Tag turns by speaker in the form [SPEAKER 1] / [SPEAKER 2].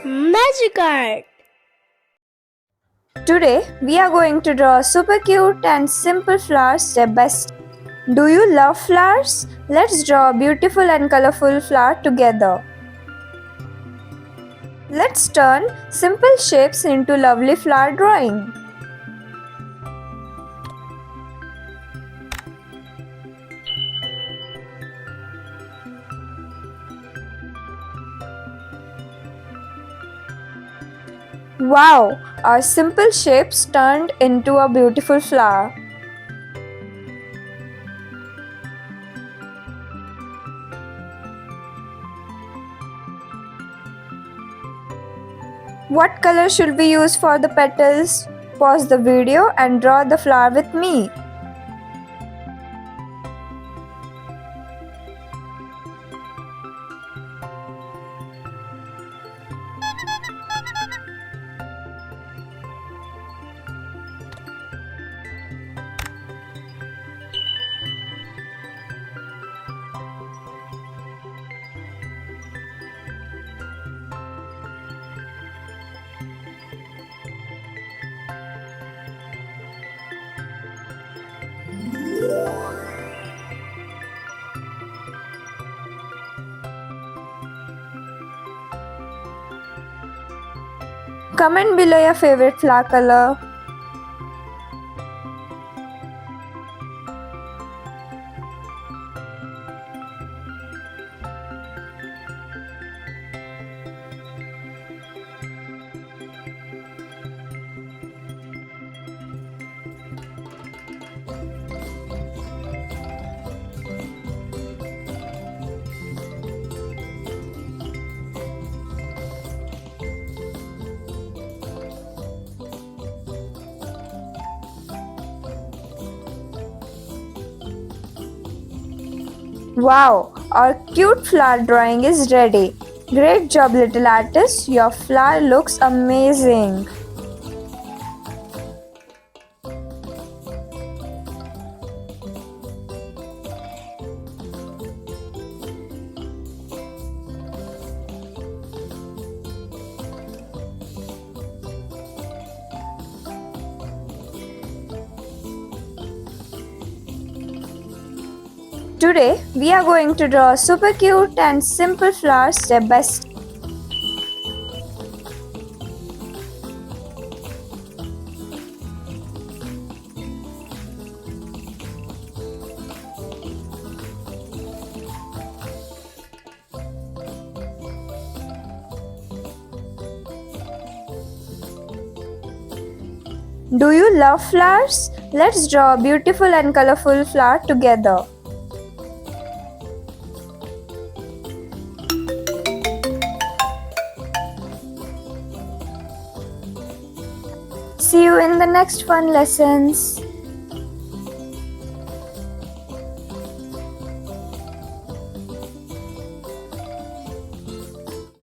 [SPEAKER 1] Magic art.
[SPEAKER 2] Today we are going to draw a super cute and simple flower step by step. Do you love flowers? Let's draw a beautiful and colorful flower together. Let's turn simple shapes into lovely flower drawing. Wow! Our simple shapes turned into a beautiful flower. What color should we use for the petals? Pause the video and draw the flower with me. Comment below your favorite flower color. Wow, our cute flower drawing is ready. Great job, little artist. Your flower looks amazing. Today, we are going to draw a super cute and simple flower step by step. Do you love flowers? Let's draw a beautiful and colorful flower together. See you in the next fun lessons.